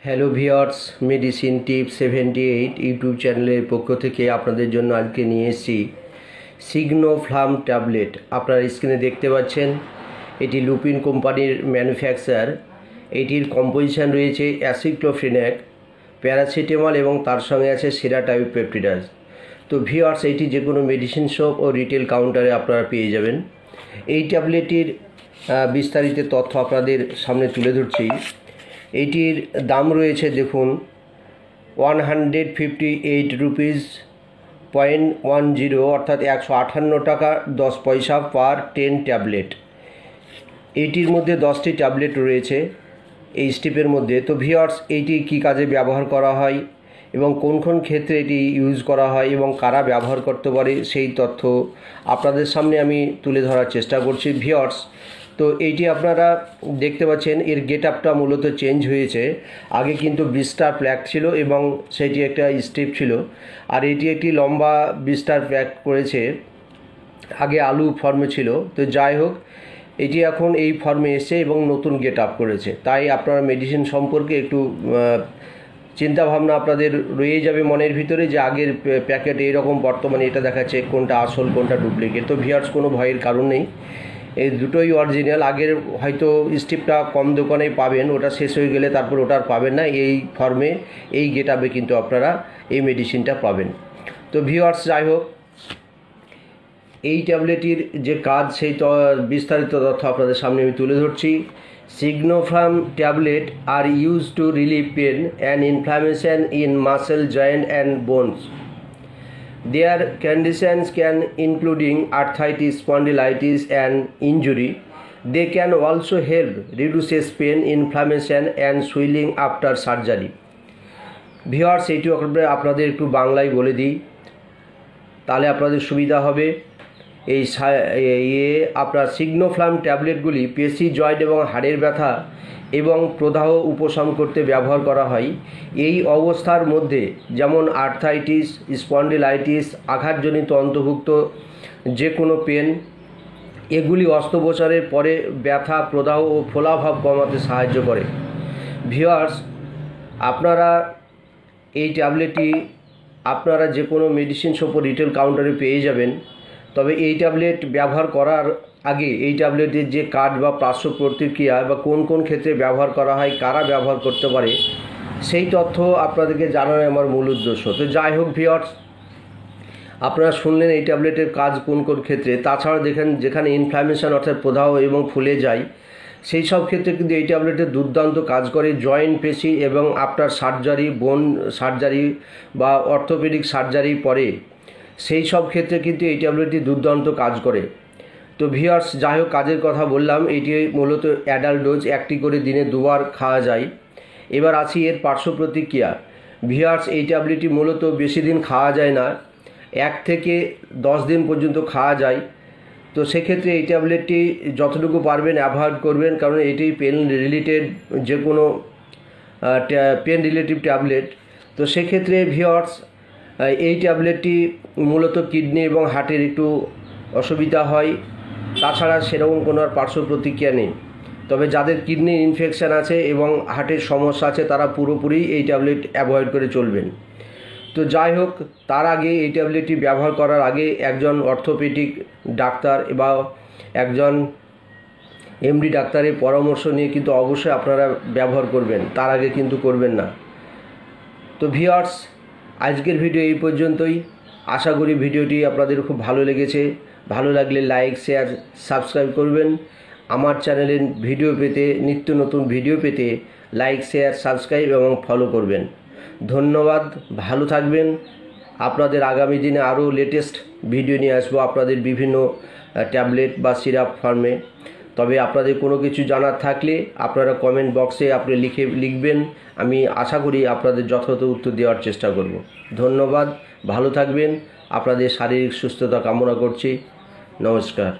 Hello viewers, medicine টিপ 78 YouTube চ্যানেলের পক্ষ থেকে আপনাদের জন্য আজকে নিয়ে এসেছি সিগনোফ্লাম ট্যাবলেট। আপনারা স্ক্রিনে দেখতে পাচ্ছেন এটি লুপিন কোম্পানির ম্যানুফ্যাকচার। এটির কম্পোজিশন রয়েছে অ্যাসিক্লোফেনাক, প্যারাসিটামল এবং তার সঙ্গে আছে সেরাটাইপেপটিডাস। তো ভিউয়ার্স, এটি যে কোনো মেডিসিন শপ ও রিটেল কাউন্টারে আপনারা পেয়ে যাবেন। এই ট্যাবলেটটির বিস্তারিত তথ্য আপনাদের সামনে তুলে ধরছি। এইটির দাম রয়েছে দেখুন 158 রুপিস 0.10, অর্থাৎ 158 টাকা 10 পয়সা পার 10 ট্যাবলেট। এইটির মধ্যে 10টি ট্যাবলেট রয়েছে এই স্টিপের মধ্যে। তো ভিউয়ার্স, এইটি কী কাজে ব্যবহার করা হয় এবং কোন কোন ক্ষেত্রে এটি ইউজ করা হয় এবং কারা ব্যবহার করতে পারে সেই তথ্য আপনাদের সামনে আমি তুলে ধরার চেষ্টা করছি ভিউয়ার্স। তো এইটি আপনারা দেখতে পাচ্ছেন, এর গেট আপটা মূলত চেঞ্জ হয়েছে। আগে কিন্তু বিস্টার প্যাক ছিল এবং সেটি একটা স্ট্রিপ ছিল, আর এটি একটি লম্বা বিস্টার প্যাক করেছে। আগে আলু ফর্মে ছিল। তো যাই হোক, এটি এখন এই ফর্মে এসেছে এবং নতুন গেট আপ করেছে। তাই আপনারা মেডিসিন সম্পর্কে একটু চিন্তাভাবনা আপনাদের রয়ে যাবে মনের ভিতরে যে আগের প্যাকেট এইরকম, বর্তমানে এটা দেখাচ্ছে, কোনটা আসল কোনটা ডুপ্লিকেট। তো ভিউয়ার্স, কোনো ভয়ের কারণ নেই, এই দুটোই অরিজিনাল। আগের হয়তো স্ট্রিপটা কম দোকানেই পাবেন, ওটা শেষ হয়ে গেলে তারপর ওটা আর পাবেন না। এই ফর্মে এই গেট আপে কিন্তু আপনারা এই মেডিসিনটা পাবেন। তো ভিউয়ার্স, যাই হোক, এই ট্যাবলেটের যে কাজ সেই বিস্তারিত তথ্য আপনাদের সামনে আমি তুলে ধরছি। Signoflam tablet are use to relieve pain and inflammation in muscle, joint and bones. Their conditions can including arthritis, spondylitis and injury. They can also help reduces pain, inflammation and swelling after surgery. Viewers, এইটি আপনাদের একটু বাংলায় বলে দিই, তাহলে আপনাদের সুবিধা হবে। আপনার সিগনোফ্লাম ট্যাবলেটগুলি পেশি, জয়েন্ট এবং হাড়ের ব্যথা এবং প্রদাহ উপশম করতে ব্যবহার করা হয়। এই অবস্থার মধ্যে যেমন আর্থাইটিস, স্পন্ডিলাইটিস, আঘাতজনিত অন্তর্ভুক্ত যে কোনো পেন, এগুলি অস্ত্রোপচারের পরে ব্যথা, প্রদাহ ও ফোলাভাব কমাতে সাহায্য করে। ভিউয়ার্স, আপনারা এই ট্যাবলেটটি আপনারা যে কোনো মেডিসিন শপ রিটেল কাউন্টারে পেয়ে যাবেন। তবে এই ট্যাবলেট ব্যবহার করার আগে এই ট্যাবলেটের যে কাজ বা পার্শ্ব প্রতিক্রিয়া বা কোন কোন ক্ষেত্রে ব্যবহার করা হয়, কারা ব্যবহার করতে পারে, সেই তথ্য আপনাদেরকে জানানো আমার মূল উদ্দেশ্য। তো যাই হোক ভিউয়ার্স, আপনারা শুনলেন এই ট্যাবলেটের কাজ কোন কোন ক্ষেত্রে। তাছাড়া দেখেন, যেখানে ইনফ্ল্যামেশন অর্থাৎ প্রদাহ এবং ফুলে যায়, সেই সব ক্ষেত্রে কিন্তু এই ট্যাবলেটের দুর্দান্ত কাজ করে। জয়েন্ট, পেশি এবং আফটার সার্জারি, বোন সার্জারি বা অর্থোপেডিক সার্জারি পরে সেই সব ক্ষেত্রে কিন্তু এই ট্যাবলেটটি দুর্দান্ত কাজ করে। তো ভিউয়ার্স, যাই হোক, কাজের কথা বললাম। এটি মূলত অ্যাডাল্ট ডোজ, একটি করে দিনে 2 বার খাওয়া যায়। এবার আসি এর পার্শ্ব প্রতিক্রিয়া। ভিউয়ার্স, এই ট্যাবলেটটি মূলত বেশি দিন খাওয়া যায় না, 1 থেকে 10 দিন পর্যন্ত খাওয়া যায়। তো সেক্ষেত্রে এই ট্যাবলেটটি যতটুকু পারবেন অ্যাভয়েড করবেন, কারণ এটি পেন রিলেটেড যে কোনো পেন রিলেটিভ ট্যাবলেট। তো সেক্ষেত্রে ভিউয়ার্স, এই ট্যাবলেটটি মূলত কিডনি এবং হার্টের একটু অসুবিধা হয়। তাছাড়া সেরকম কোনো আর পার্শ্ব প্রতিক্রিয়া নেই। তবে যাদের কিডনির ইনফেকশান আছে এবং হার্টের সমস্যা আছে, তারা পুরোপুরি এই ট্যাবলেট অ্যাভয়েড করে চলবেন। তো যাই হোক, তার আগে এই ট্যাবলেটটি ব্যবহার করার আগে একজন অর্থোপেডিক ডাক্তার বা একজন এমডি ডাক্তারের পরামর্শ নিয়ে কিন্তু অবশ্যই আপনারা ব্যবহার করবেন, তার আগে কিন্তু করবেন না। তো ভিউয়ার্স, আজকের ভিডিও এই পর্যন্তই। আশা করি ভিডিওটি আপনাদের খুব ভালো লেগেছে। ভালো লাগলে লাইক, শেয়ার, সাবস্ক্রাইব করবেন। আমার চ্যানেলের ভিডিও পেতে, নিত্য নতুন ভিডিও পেতে লাইক, শেয়ার, সাবস্ক্রাইব এবং ফলো করবেন। ধন্যবাদ, ভালো থাকবেন। আপনাদের আগামী দিনে আরও লেটেস্ট ভিডিও নিয়ে আসবো আপনাদের বিভিন্ন ট্যাবলেট বা সিরাপ ফর্মে। তবে আপনাদের কোনো কিছু জানার থাকলে আপনারা কমেন্ট বক্সে আপনি লিখবেন। আমি আশা করি আপনাদের যথাযথ উত্তর দেওয়ার চেষ্টা করব। ধন্যবাদ, ভালো থাকবেন। আপনাদের শারীরিক সুস্থতা কামনা করছি। নমস্কার।